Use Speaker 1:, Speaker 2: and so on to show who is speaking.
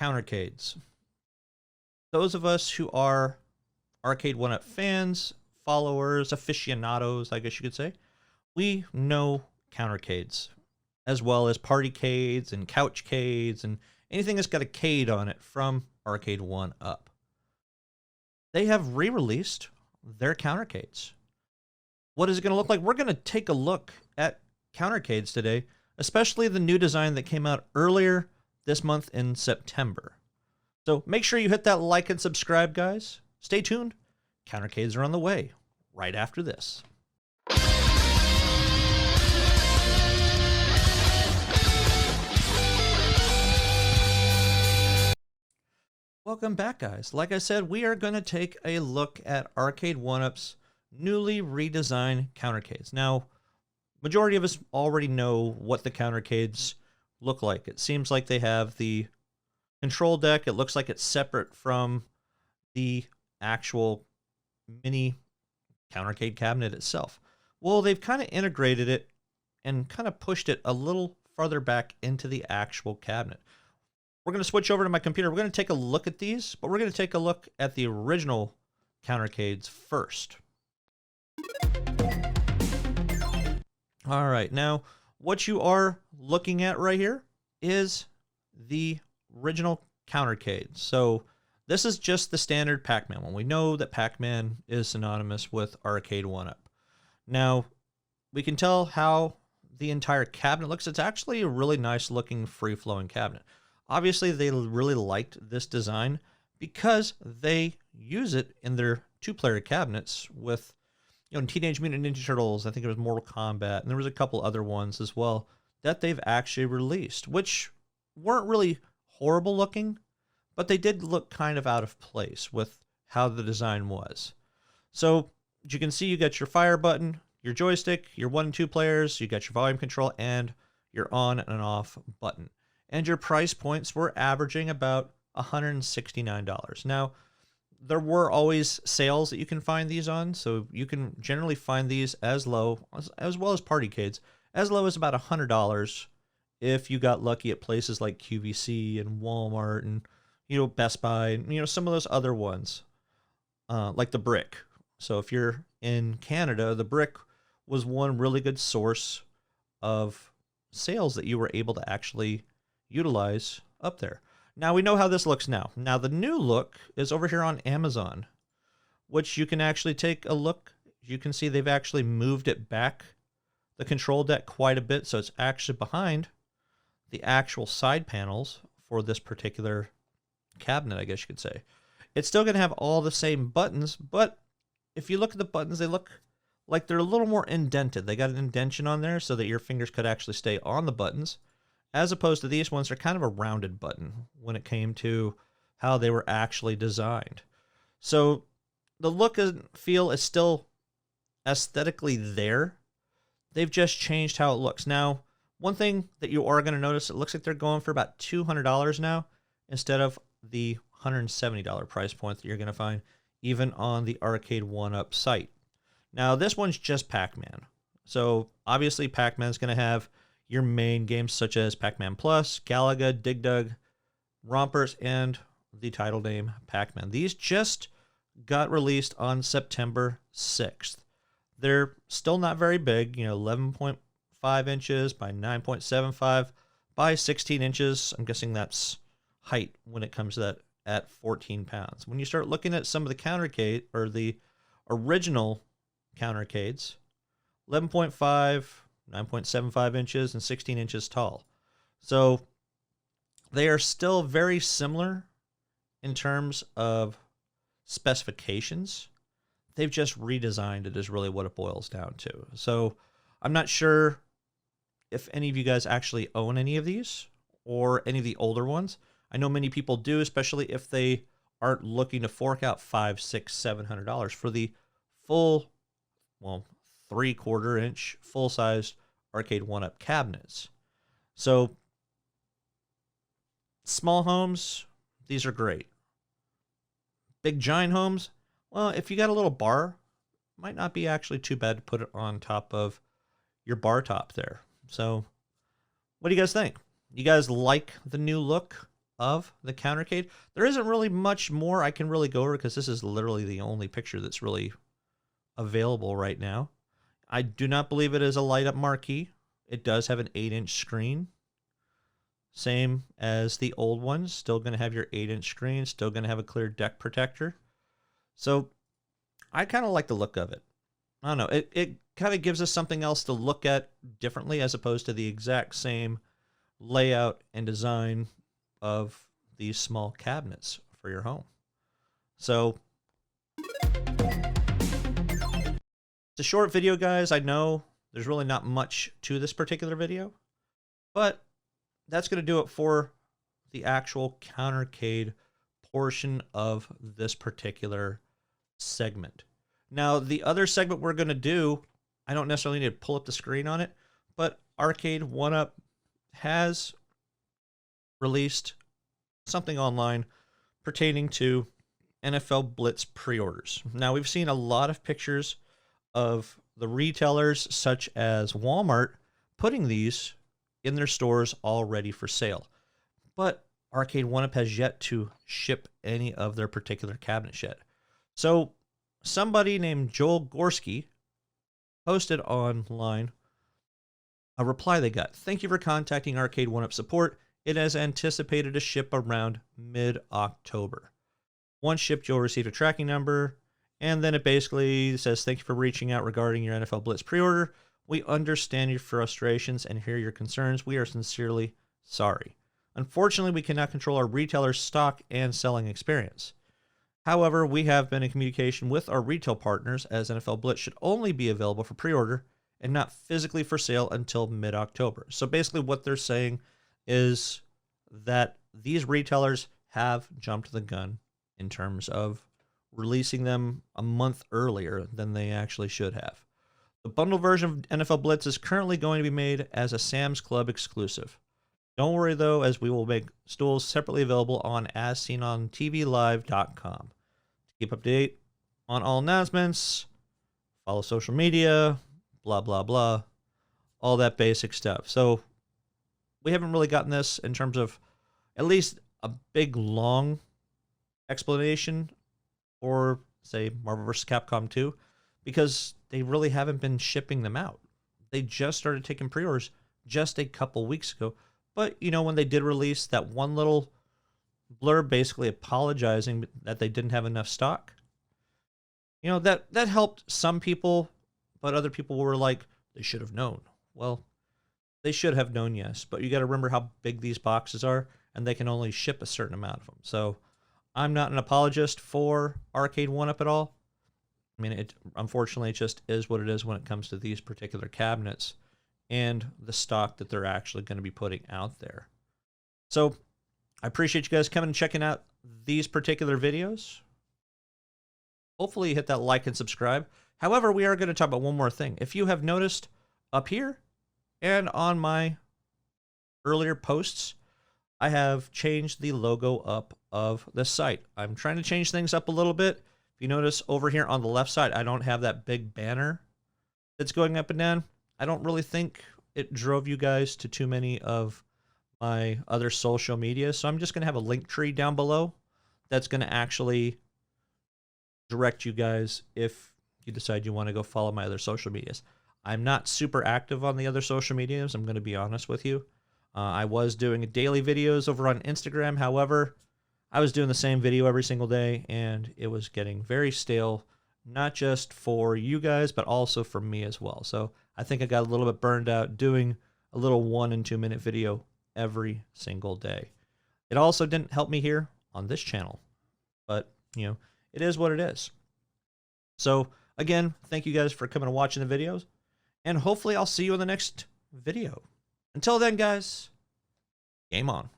Speaker 1: Countercades. Those of us who are Arcade1up fans, followers, aficionados, I guess you could say, we know countercades, as well as partycades and couchcades and anything that's got a cade on it from Arcade1up. They have re-released their countercades. What is it going to look like? We're going to take a look at countercades today, especially the new design that came out earlier this month in September. So make sure you hit that like and subscribe, guys. Stay tuned. Countercades are on the way right after this. Welcome back, guys. Like I said, we are going to take a look at Arcade1up's newly redesigned countercades. Now, majority of us already know what the countercades look like. It seems like they have the control deck. It looks like it's separate from the actual mini countercade cabinet itself. Well, they've kind of integrated it and kind of pushed it a little farther back into the actual cabinet. We're going to switch over to my computer. We're going to take a look at these, but we're going to take a look at the original countercades first. All right, now what you are looking at right here is the original countercade. So this is just the standard Pac-Man one. We know that Pac-Man is synonymous with Arcade1up. Now, we can tell how the entire cabinet looks. It's actually a really nice looking free-flowing cabinet. Obviously, they really liked this design because they use it in their two-player cabinets with, Teenage Mutant Ninja Turtles. I think it was Mortal Kombat, and there was a couple other ones as well that they've actually released, which weren't really horrible looking, but they did look kind of out of place with how the design was. So, as you can see, you got your fire button, your joystick, your 1 and 2 players, you got your volume control, and your on and off button. And your price points were averaging about $169. Now, there were always sales that you can find these on, so you can generally find these as low, as well as partycades, as low as about $100 if you got lucky at places like QVC and Walmart and, Best Buy and, some of those other ones, like the Brick. So if you're in Canada, the Brick was one really good source of sales that you were able to actually utilize up there. Now we know how this looks now. Now the new look is over here on Amazon, which you can actually take a look. You can see they've actually moved it back, the control deck, quite a bit. So it's actually behind the actual side panels for this particular cabinet, I guess you could say. It's still going to have all the same buttons, but if you look at the buttons, they look like they're a little more indented. They got an indentation on there so that your fingers could actually stay on the buttons, as opposed to these ones are kind of a rounded button when it came to how they were actually designed. So the look and feel is still aesthetically there. They've just changed how it looks. Now, one thing that you are going to notice, it looks like they're going for about $200 now instead of the $170 price point that you're going to find even on the Arcade1up site. Now, this one's just Pac-Man. So obviously Pac-Man's going to have your main games such as Pac-Man Plus, Galaga, Dig Dug, Rompers, and the title name Pac-Man. These just got released on September 6th. They're still not very big, 11.5 inches by 9.75 by 16 inches. I'm guessing that's height when it comes to that at 14 pounds. When you start looking at some of the countercade or the original countercades, 11.5, 9.75 inches, and 16 inches tall. So they are still very similar in terms of specifications. They've just redesigned it is really what it boils down to. So I'm not sure if any of you guys actually own any of these or any of the older ones. I know many people do, especially if they aren't looking to fork out $500, $600, $700 for the full, 3/4 inch full-sized Arcade1up cabinets. So small homes, these are great. Big giant homes, well, if you got a little bar, might not be actually too bad to put it on top of your bar top there. So what do you guys think? You guys like the new look of the Countercade. There isn't really much more I can really go over because this is literally the only picture that's really available right now. I do not believe it is a light-up marquee. It does have an 8-inch screen. Same as the old ones. Still going to have your 8-inch screen. Still going to have a clear deck protector. So I kind of like the look of it. I don't know. It kind of gives us something else to look at differently as opposed to the exact same layout and design of these small cabinets for your home. So it's a short video, guys. I know there's really not much to this particular video, but that's going to do it for the actual Countercade portion of this particular segment. Now, the other segment we're going to do, I don't necessarily need to pull up the screen on it, but Arcade1up has released something online pertaining to NFL Blitz pre-orders. Now, we've seen a lot of pictures of the retailers such as Walmart putting these in their stores all ready for sale. But Arcade1up has yet to ship any of their particular cabinets yet. So somebody named Joel Gorski posted online a reply they got. Thank you for contacting Arcade1up support. It is anticipated to ship around mid-October. Once shipped, you'll receive a tracking number, and then it basically says, thank you for reaching out regarding your NFL Blitz pre-order. We understand your frustrations and hear your concerns. We are sincerely sorry. Unfortunately, we cannot control our retailers' stock and selling experience. However, we have been in communication with our retail partners as NFL Blitz should only be available for pre-order and not physically for sale until mid-October. So basically what they're saying is that these retailers have jumped the gun in terms of releasing them a month earlier than they actually should have. The bundle version of NFL Blitz is currently going to be made as a Sam's Club exclusive. Don't worry though, as we will make stools separately available on AsSeenOnTVLive.com. To keep up to date on all announcements, follow social media, blah, blah, blah, all that basic stuff. So we haven't really gotten this in terms of at least a big, long explanation or, say, Marvel vs. Capcom 2, because they really haven't been shipping them out. They just started taking pre-orders just a couple weeks ago. But, you know, when they did release that one little blurb basically apologizing that they didn't have enough stock, you know, that helped some people, but other people were like, they should have known. Well, they should have known, yes, but you got to remember how big these boxes are, and they can only ship a certain amount of them. So I'm not an apologist for Arcade1up at all. I mean, unfortunately, it just is what it is when it comes to these particular cabinets and the stock that they're actually going to be putting out there. So I appreciate you guys coming and checking out these particular videos. Hopefully you hit that like and subscribe. However, we are going to talk about one more thing. If you have noticed up here and on my earlier posts, I have changed the logo up of the site. I'm trying to change things up a little bit. If you notice over here on the left side, I don't have that big banner that's going up and down. I don't really think it drove you guys to too many of my other social media. So I'm just going to have a link tree down below that's going to actually direct you guys if you decide you want to go follow my other social medias. I'm not super active on the other social medias. I'm going to be honest with you. I was doing daily videos over on Instagram. However, I was doing the same video every single day, and it was getting very stale, not just for you guys, but also for me as well. So I think I got a little bit burned out doing a little 1 and 2 minute video every single day. It also didn't help me here on this channel, but you know, it is what it is. So again, thank you guys for coming and watching the videos, and hopefully I'll see you in the next video. Until then, guys, game on.